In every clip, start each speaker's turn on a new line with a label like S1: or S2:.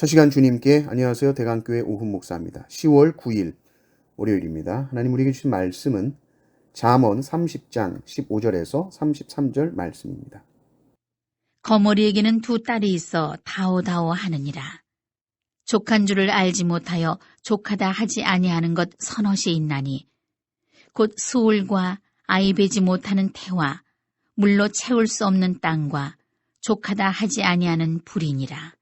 S1: 첫 시간 주님께 안녕하세요. 대강교회 오훈 목사입니다. 10월 9일 월요일입니다. 하나님 우리에게 주신 말씀은 잠언 30장 15절에서 33절 말씀입니다.
S2: 거머리에게는 두 딸이 있어 다오다오 하느니라. 족한 줄을 알지 못하여 족하다 하지 아니하는 것 서너시 있나니 곧 수울과 아이 베지 못하는 태와 물로 채울 수 없는 땅과 족하다 하지 아니하는 불이니라.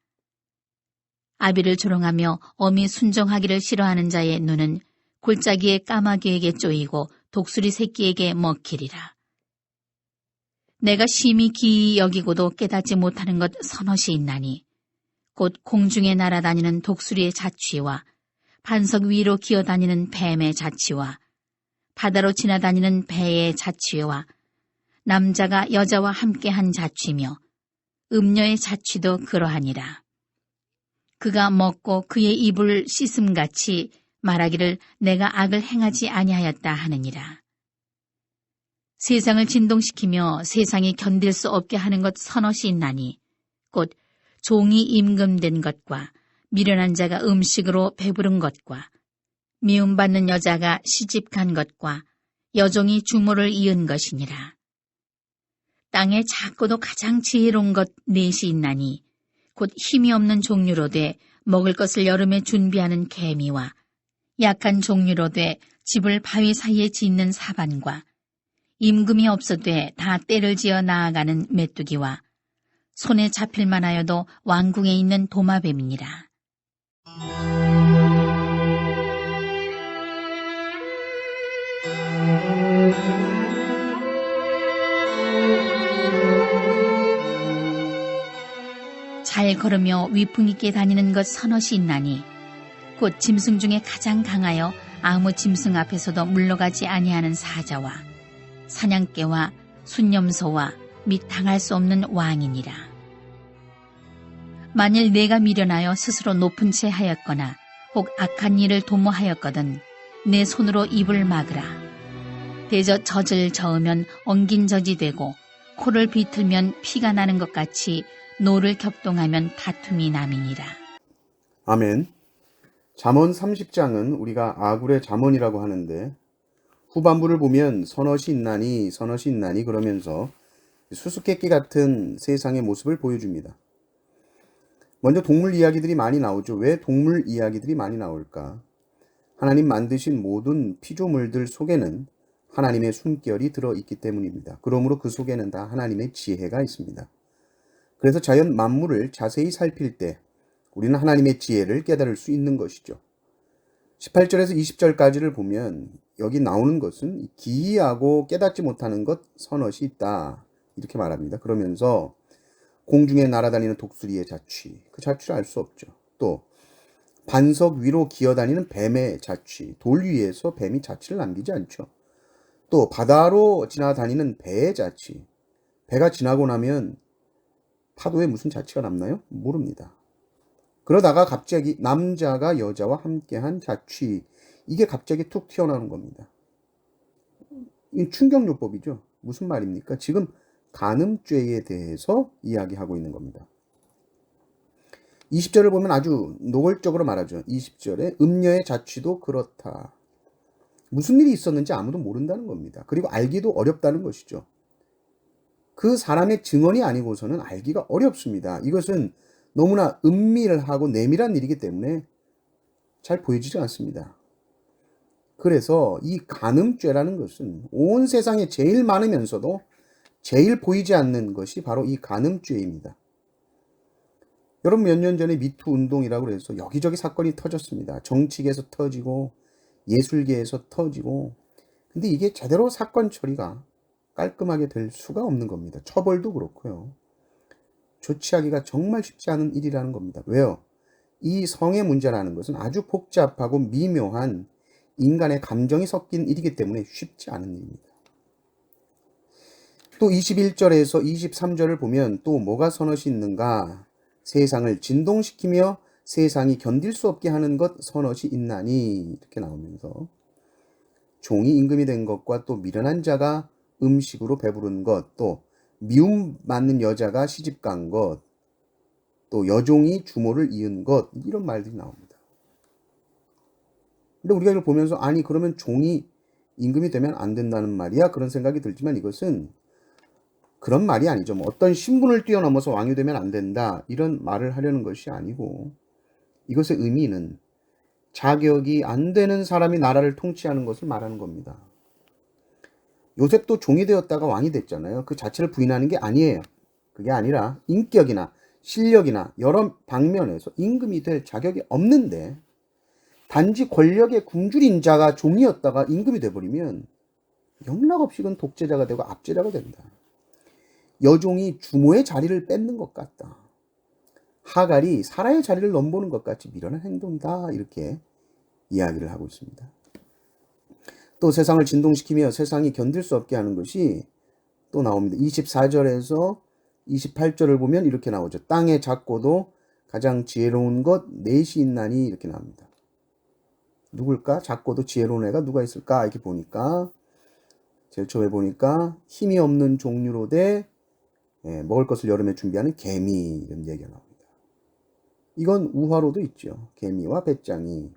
S2: 아비를 조롱하며 어미 순종하기를 싫어하는 자의 눈은 골짜기의 까마귀에게 쪼이고 독수리 새끼에게 먹히리라. 내가 심히 기이 여기고도 깨닫지 못하는 것 서너시 있나니 곧 공중에 날아다니는 독수리의 자취와 반석 위로 기어다니는 뱀의 자취와 바다로 지나다니는 배의 자취와 남자가 여자와 함께한 자취며 음녀의 자취도 그러하니라. 그가 먹고 그의 입을 씻음같이 말하기를 내가 악을 행하지 아니하였다 하느니라. 세상을 진동시키며 세상이 견딜 수 없게 하는 것 서너시 있나니 곧 종이 임금된 것과 미련한 자가 음식으로 배부른 것과 미움받는 여자가 시집간 것과 여종이 주모를 이은 것이니라. 땅에 작고도 가장 지혜로운 것 넷이 있나니 곧 힘이 없는 종류로 돼 먹을 것을 여름에 준비하는 개미와 약한 종류로 돼 집을 바위 사이에 짓는 사반과 임금이 없어돼 다 때를 지어 나아가는 메뚜기와 손에 잡힐만 하여도 왕궁에 있는 도마뱀이니라. 잘 걸으며 위풍 있게 다니는 것 서너시 있나니 곧 짐승 중에 가장 강하여 아무 짐승 앞에서도 물러가지 아니하는 사자와 사냥개와 순념소와 및 당할 수 없는 왕이니라. 만일 내가 미련하여 스스로 높은 채 하였거나 혹 악한 일을 도모하였거든 내 손으로 입을 막으라. 대저 젖을 저으면 엉긴 젖이 되고 코를 비틀면 피가 나는 것 같이 노를 격동하면 다툼이 남이니라.
S1: 아멘. 잠언 30장은 우리가 아굴의 잠언이라고 하는데 후반부를 보면 서너시 있나니 그러면서 수수께끼 같은 세상의 모습을 보여줍니다. 먼저 동물 이야기들이 많이 나오죠. 왜 동물 이야기들이 많이 나올까? 하나님 만드신 모든 피조물들 속에는 하나님의 숨결이 들어있기 때문입니다. 그러므로 그 속에는 다 하나님의 지혜가 있습니다. 그래서 자연 만물을 자세히 살필 때 우리는 하나님의 지혜를 깨달을 수 있는 것이죠. 18절에서 20절까지를 보면 여기 나오는 것은 기이하고 깨닫지 못하는 것 서너시 있다 이렇게 말합니다. 그러면서 공중에 날아다니는 독수리의 자취, 그 자취를 알 수 없죠. 또 반석 위로 기어다니는 뱀의 자취, 돌 위에서 뱀이 자취를 남기지 않죠. 또 바다로 지나다니는 배의 자취, 배가 지나고 나면 파도에 무슨 자취가 남나요? 모릅니다. 그러다가 갑자기 남자가 여자와 함께한 자취, 이게 갑자기 툭 튀어나오는 겁니다. 이 충격요법이죠. 무슨 말입니까? 지금 간음죄에 대해서 이야기하고 있는 겁니다. 20절을 보면 아주 노골적으로 말하죠. 20절에 음녀의 자취도 그렇다. 무슨 일이 있었는지 아무도 모른다는 겁니다. 그리고 알기도 어렵다는 것이죠. 그 사람의 증언이 아니고서는 알기가 어렵습니다. 이것은 너무나 은밀하고 내밀한 일이기 때문에 잘 보여지지 않습니다. 그래서 이 간음죄라는 것은 온 세상에 제일 많으면서도 제일 보이지 않는 것이 바로 이 간음죄입니다. 여러분 몇 년 전에 미투 운동이라고 해서 여기저기 사건이 터졌습니다. 정치계에서 터지고 예술계에서 터지고, 근데 이게 제대로 사건 처리가 깔끔하게 될 수가 없는 겁니다. 처벌도 그렇고요. 조치하기가 정말 쉽지 않은 일이라는 겁니다. 왜요? 이 성의 문제라는 것은 아주 복잡하고 미묘한 인간의 감정이 섞인 일이기 때문에 쉽지 않은 일입니다. 또 21절에서 23절을 보면 또 뭐가 서너시 있는가? 세상을 진동시키며 세상이 견딜 수 없게 하는 것 서너시 있나니 이렇게 나오면서 종이 임금이 된 것과 또 미련한 자가 음식으로 배부른 것, 또 미움받는 여자가 시집간 것, 또 여종이 주모를 이은 것, 이런 말들이 나옵니다. 근데 우리가 이걸 보면서 아니 그러면 종이 임금이 되면 안 된다는 말이야? 그런 생각이 들지만 이것은 그런 말이 아니죠. 뭐 어떤 신분을 뛰어넘어서 왕이 되면 안 된다 이런 말을 하려는 것이 아니고, 이것의 의미는 자격이 안 되는 사람이 나라를 통치하는 것을 말하는 겁니다. 요셉도 종이 되었다가 왕이 됐잖아요. 그 자체를 부인하는 게 아니에요. 그게 아니라 인격이나 실력이나 여러 방면에서 임금이 될 자격이 없는데, 단지 권력의 굶주린 자가 종이었다가 임금이 돼버리면 영락없이 그건 독재자가 되고 압제자가 된다. 여종이 주모의 자리를 뺏는 것 같다. 하갈이 사라의 자리를 넘보는 것 같이 미련한 행동이다. 이렇게 이야기를 하고 있습니다. 또 세상을 진동시키며 세상이 견딜 수 없게 하는 것이 또 나옵니다. 24절에서 28절을 보면 이렇게 나오죠. 땅의 작고도 가장 지혜로운 것 넷이 있나니, 이렇게 나옵니다. 누굴까? 작고도 지혜로운 애가 누가 있을까? 이렇게 보니까 제일 처음에 보니까 힘이 없는 종류로 돼 먹을 것을 여름에 준비하는 개미, 이런 얘기가 나옵니다. 이건 우화로도 있죠. 개미와 배짱이.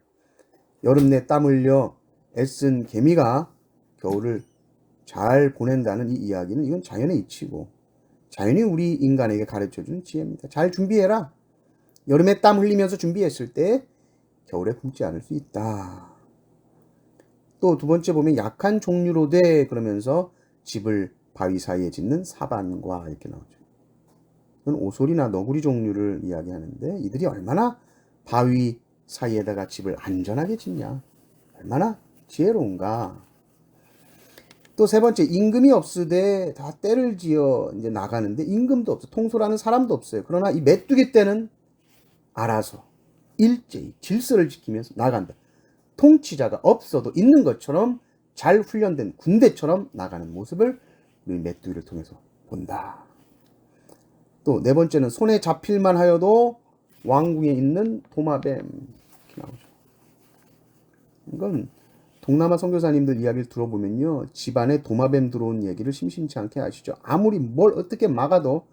S1: 여름 내 땀 흘려 애쓴 개미가 겨울을 잘 보낸다는 이 이야기는 이건 자연의 이치고 자연이 우리 인간에게 가르쳐주는 지혜입니다. 잘 준비해라. 여름에 땀 흘리면서 준비했을 때 겨울에 굶지 않을 수 있다. 또 두 번째 보면 약한 종류로 돼, 그러면서 집을 바위 사이에 짓는 사반과, 이렇게 나오죠. 이건 오솔이나 너구리 종류를 이야기하는데, 이들이 얼마나 바위 사이에다가 집을 안전하게 짓냐, 얼마나 지혜로운가. 또 세 번째, 임금이 없으되 다 때를 지어 이제 나가는데 임금도 없어, 통솔하는 사람도 없어요. 그러나 이 메뚜기 떼는 알아서 일제히 질서를 지키면서 나간다. 통치자가 없어도 있는 것처럼 잘 훈련된 군대처럼 나가는 모습을 우리 메뚜기를 통해서 본다. 또 네 번째는 손에 잡힐만 하여도 왕궁에 있는 도마뱀, 이렇게 나오죠. 이건 동남아 선교사님들 이야기를 들어보면요, 집안에 도마뱀 들어온 얘기를 심심치 않게 하시죠. 아무리 뭘 어떻게 막아도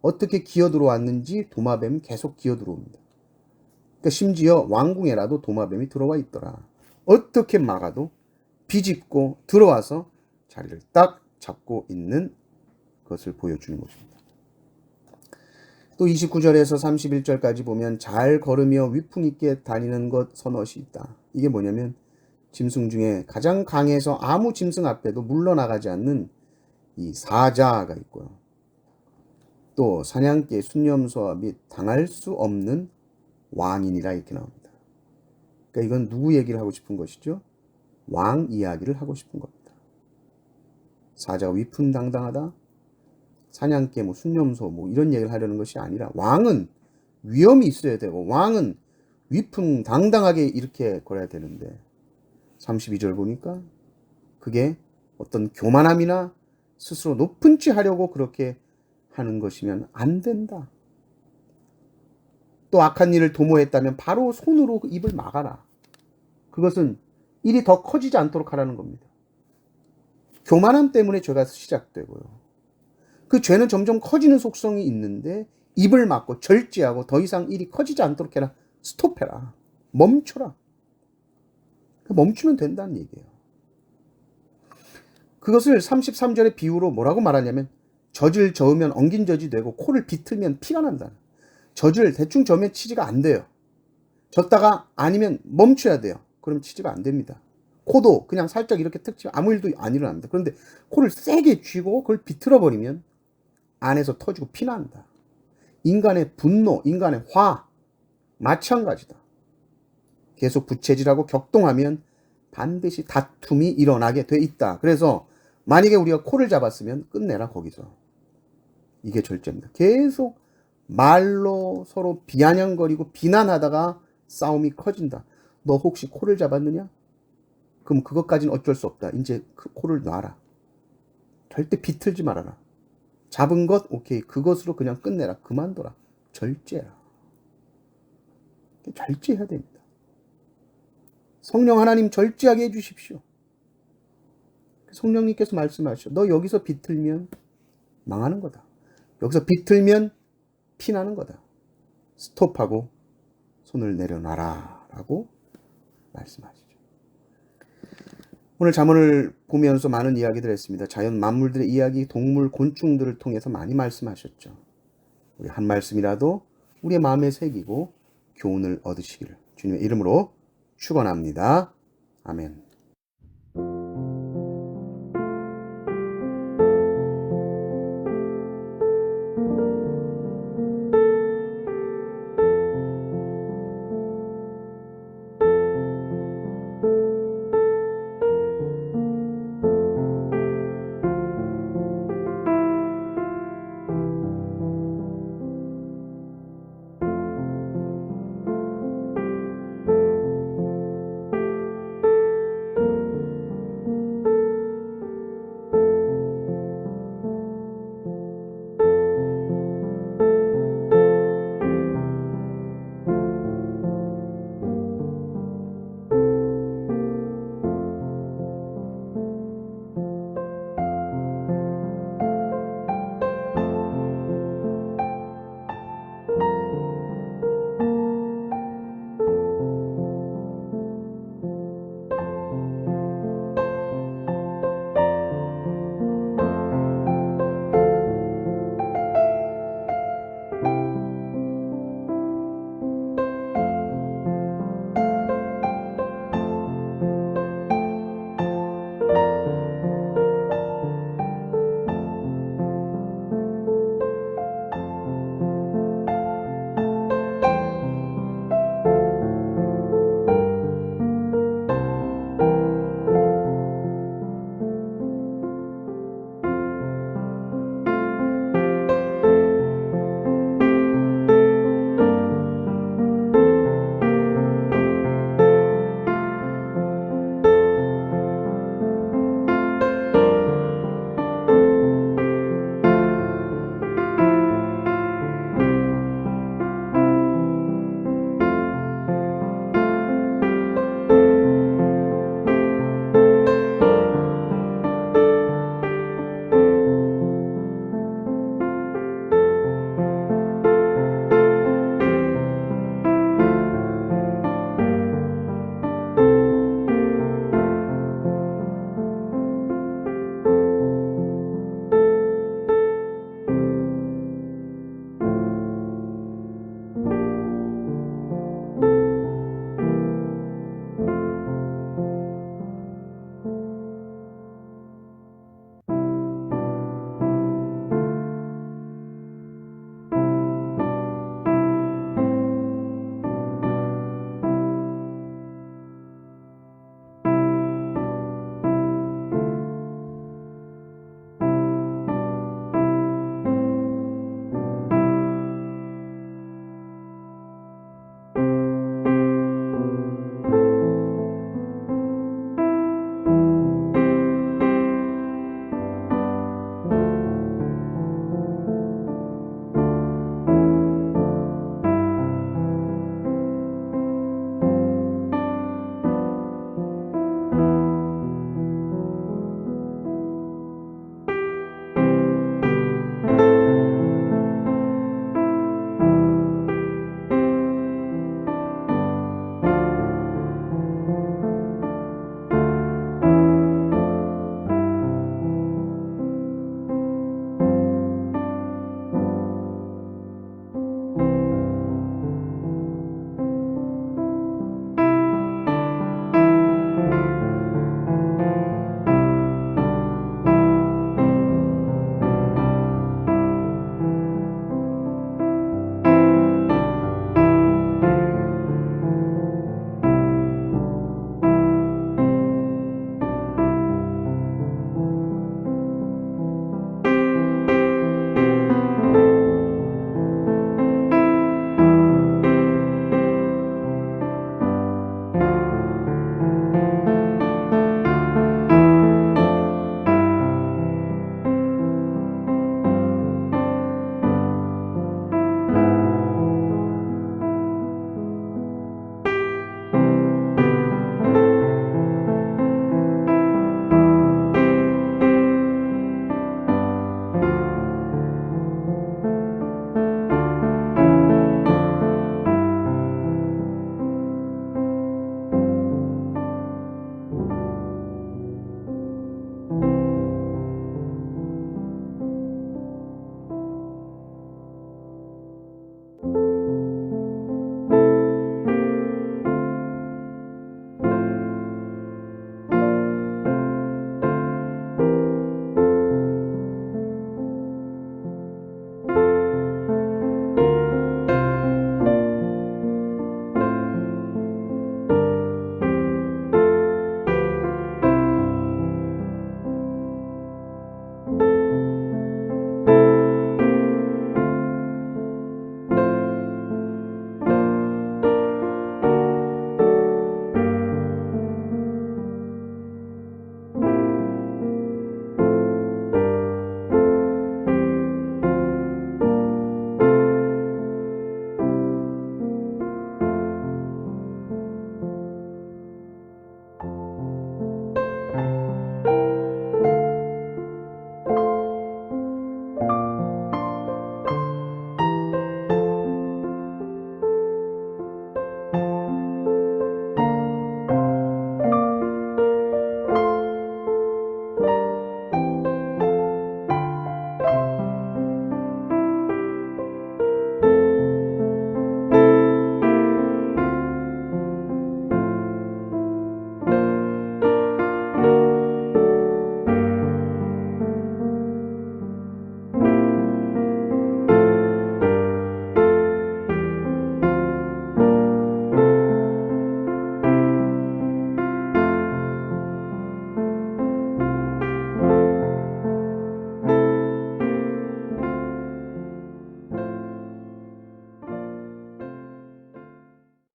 S1: 어떻게 기어 들어왔는지 도마뱀은 계속 기어 들어옵니다. 그러니까 심지어 왕궁에라도 도마뱀이 들어와 있더라. 어떻게 막아도 비집고 들어와서 자리를 딱 잡고 있는 것을 보여주는 것입니다. 또 29절에서 31절까지 보면 잘 걸으며 위풍 있게 다니는 것 서넛이 있다. 이게 뭐냐면 짐승 중에 가장 강해서 아무 짐승 앞에도 물러나가지 않는 이 사자가 있고요. 또 사냥개, 순념소와 및 당할 수 없는 왕인이라, 이렇게 나옵니다. 그러니까 이건 누구 얘기를 하고 싶은 것이죠? 왕 이야기를 하고 싶은 겁니다. 사자가 위풍당당하다, 사냥개, 뭐 순념소, 뭐 이런 얘기를 하려는 것이 아니라 왕은 위엄이 있어야 되고 왕은 위풍당당하게 이렇게 걸어야 되는데, 32절 보니까 그게 어떤 교만함이나 스스로 높은 치 하려고 그렇게 하는 것이면 안 된다. 또 악한 일을 도모했다면 바로 손으로 그 입을 막아라. 그것은 일이 더 커지지 않도록 하라는 겁니다. 교만함 때문에 죄가 시작되고요. 그 죄는 점점 커지는 속성이 있는데 입을 막고 절제하고 더 이상 일이 커지지 않도록 해라. 스톱해라. 멈춰라. 멈추면 된다는 얘기예요. 그것을 33절의 비유로 뭐라고 말하냐면, 젖을 저으면 엉긴 젖이 되고 코를 비틀면 피가 난다. 젖을 대충 저으면 치즈가 안 돼요. 젖다가 아니면 멈춰야 돼요. 그럼 치즈가 안 됩니다. 코도 그냥 살짝 이렇게 탁 치면 아무 일도 안 일어납니다. 그런데 코를 세게 쥐고 그걸 비틀어 버리면 안에서 터지고 피난다. 인간의 분노, 인간의 화 마찬가지다. 계속 부채질하고 격동하면 반드시 다툼이 일어나게 돼 있다. 그래서 만약에 우리가 코를 잡았으면 끝내라, 거기서. 이게 절제입니다. 계속 말로 서로 비아냥거리고 비난하다가 싸움이 커진다. 너 혹시 코를 잡았느냐? 그럼 그것까지는 어쩔 수 없다. 이제 그 코를 놔라. 절대 비틀지 말아라. 잡은 것 오케이, 그것으로 그냥 끝내라. 그만둬라. 절제라. 절제해야 됩니다. 성령 하나님 절제하게 해주십시오. 성령님께서 말씀하시죠. 너 여기서 비틀면 망하는 거다. 여기서 비틀면 피나는 거다. 스톱하고 손을 내려놔라 라고 말씀하시죠. 오늘 잠언을 보면서 많은 이야기들 했습니다. 자연 만물들의 이야기, 동물, 곤충들을 통해서 많이 말씀하셨죠. 우리 한 말씀이라도 우리의 마음에 새기고 교훈을 얻으시기를 주님의 이름으로 축원합니다. 아멘.